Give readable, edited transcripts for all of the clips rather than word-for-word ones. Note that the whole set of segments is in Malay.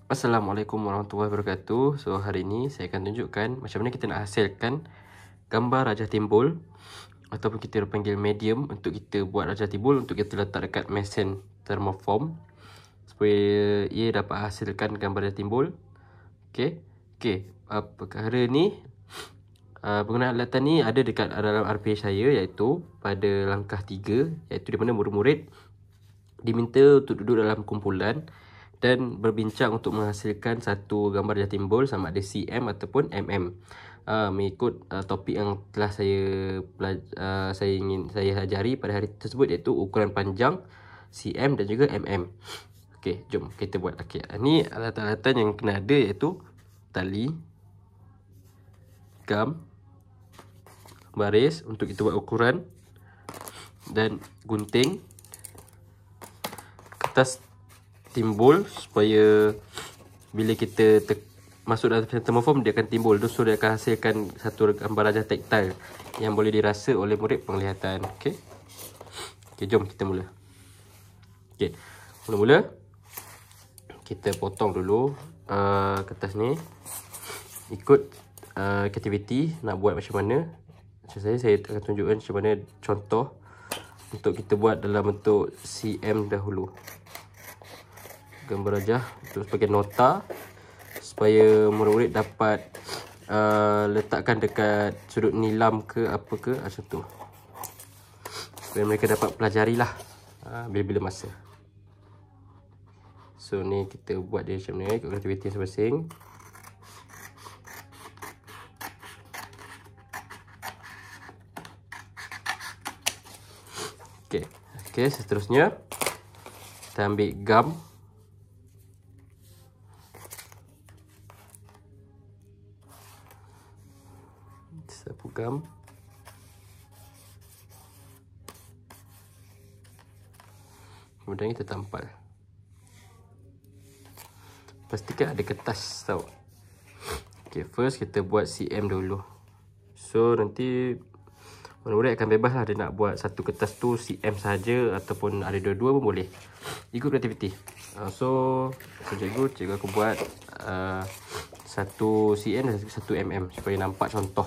Assalamualaikum warahmatullahi wabarakatuh. So hari ini saya akan tunjukkan macam mana kita nak hasilkan gambar rajah timbul ataupun kita panggil medium untuk kita buat rajah timbul untuk kita letak dekat mesin thermoform supaya ia dapat hasilkan gambar rajah timbul. Okey, perkara ni penggunaan alatan ni ada dekat dalam RPH saya, iaitu pada langkah 3, iaitu di mana murid-murid diminta untuk duduk dalam kumpulan dan berbincang untuk menghasilkan satu gambar rajah timbul sama ada cm ataupun mm. Mengikut topik yang telah saya ajari pada hari tersebut, iaitu ukuran panjang, cm dan juga mm. Okey, jom kita buat. Okey, ni alatan-alatan yang kena ada, iaitu tali, gam, baris untuk kita buat ukuran, dan gunting, kertas timbul supaya bila kita masuk dalam thermoform dia akan timbul tu, so dia akan hasilkan satu gambar rajah taktil yang boleh dirasa oleh murid penglihatan. Okey, jom kita mula. Okey, mula-mula kita potong dulu kertas ni ikut aktiviti nak buat macam mana. Macam saya akan tunjukkan macam mana contoh untuk kita buat dalam bentuk cm dahulu. Gambar rajah untuk sebagai nota supaya murid-murid dapat letakkan dekat sudut nilam ke apa ke macam tu, supaya mereka dapat pelajari lah bila-bila masa. So ni kita buat dia macam ni ikut aktiviti masing-masing. Okey, seterusnya kita ambil gam. Sapu gam. Kemudian kita tampal. Pastikan ada kertas tau. Okay, first kita buat cm dulu. So nanti murid-murid akan bebas lah dia nak buat satu kertas tu cm saja ataupun ada dua-dua pun boleh. Ikut kreativiti. So cikgu aku buat satu cm dan satu mm supaya nampak contoh,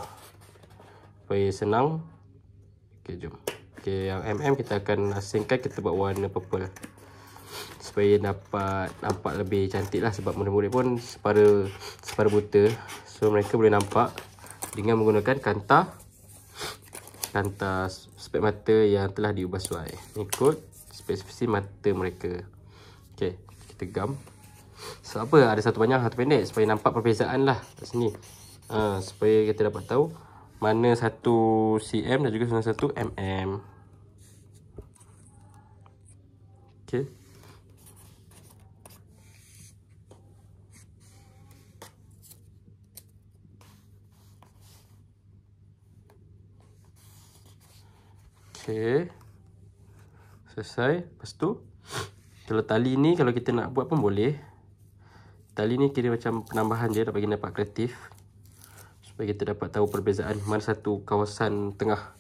supaya senang. Okay, jom. Okay, yang mm kita akan asingkan, kita buat warna purple supaya dapat nampak lebih cantik lah, sebab murid-murid pun separa buta, so mereka boleh nampak dengan menggunakan kanta spek mata yang telah diubah sesuai ikut spesifisi mata mereka. Okay, kita gam. So apa, ada satu panjang satu pendek supaya nampak perbezaan lah kat sini. Supaya kita dapat tahu mana satu cm dan juga mana satu mm. Okay. Okay, selesai. Lepas tu kalau tali ni, kalau kita nak buat pun boleh. Tali ni kira macam penambahan je, bagi nampak kreatif, supaya kita dapat tahu perbezaan mana satu kawasan tengah,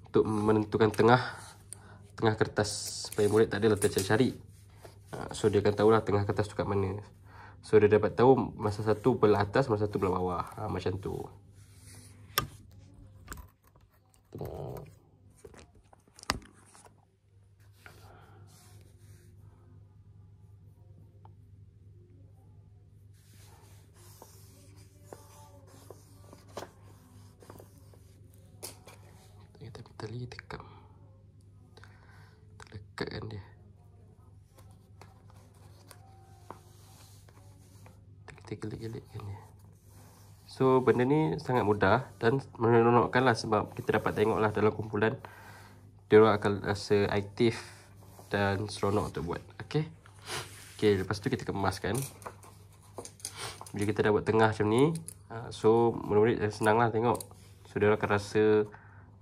untuk menentukan tengah kertas, supaya murid tak adalah tercari-cari. So dia akan tahulah tengah kertas tu kat mana. So dia dapat tahu masa satu belah atas, masa satu belah bawah. Macam tu. Tali tekam, terlekatkan dia. Kita gelik-gelikkan dia. So benda ni sangat mudah dan menonokkan lah, sebab kita dapat tengok lah dalam kumpulan dia orang akan rasa aktif dan seronok untuk buat. Okay, lepas tu kita kemaskan. Bila kita dah buat tengah macam ni, so murid-murid senang lah tengok. So dia orang akan rasa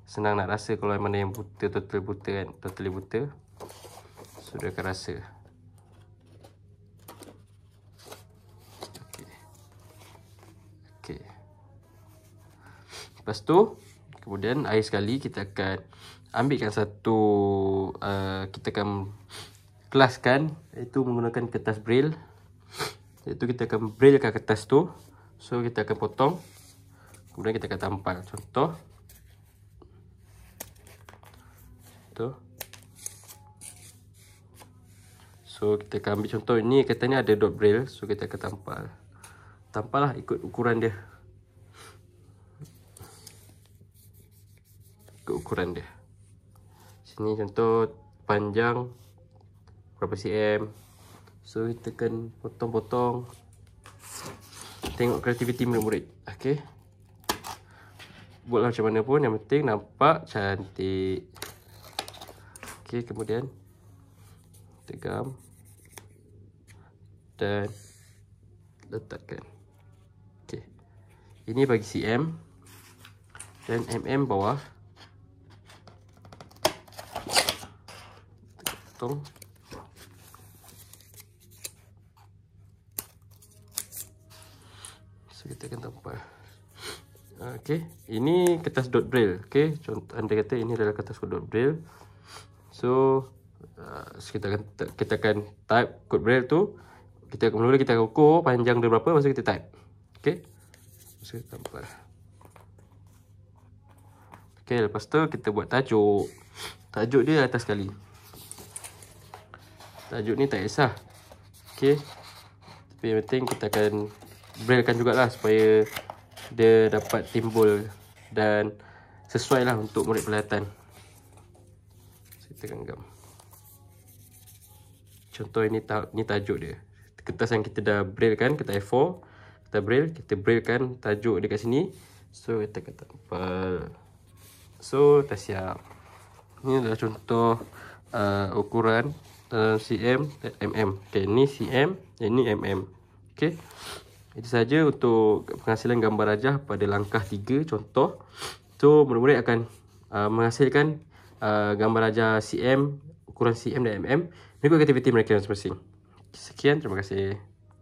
senang nak rasa kalau mana yang buta, totally buta. So dia akan rasa. Okay. Lepas tu kemudian akhir sekali kita akan ambilkan satu kita akan kelaskan, iaitu menggunakan kertas braille Iaitu kita akan braille kat kertas tu. So kita akan potong, kemudian kita akan tampal. Contoh tu. So kita akan ambil contoh ni, katanya ada dot braille. So kita akan tampal. Tampal lah ikut ukuran dia. Ikut ukuran dia. Sini contoh panjang berapa cm. So kita akan potong-potong. Tengok kreativiti murid-murid. Okay. Buatlah macam mana pun, yang penting nampak cantik. Okay, kemudian tegam dan letakkan. Okay. Ini bagi cm dan mm bawah. Potong. So kita akan tampal. Okay, ini kertas dot braille. Okay, contoh anda kata ini adalah kertas dot braille. So kita akan type kod braille tu. Kita mula kita akan ukur panjang dia berapa, masa kita type. Okay, masa kita tampal. Okay, lepas tu kita buat tajuk. Tajuk dia atas sekali. Tajuk ni tak kisah. Okay, tapi yang penting kita akan braillekan jugalah supaya dia dapat timbul dan sesuai lah untuk murid pelihatan. Kita genggam. Contoh ini tajuk dia. Kertas yang kita dah braille kan, kertas A4. Kita braille kan tajuk dekat sini. So kita akan tampal. So dah siap. Ini adalah contoh ukuran cm dan mm. Okay, ni cm dan ni mm. Okay. Itu saja untuk penghasilan gambar rajah pada langkah 3 contoh. So murid-murid akan menghasilkan gambar rajah cm, ukuran cm dan mm mengikut aktiviti mereka masing-masing. Sekian, terima kasih.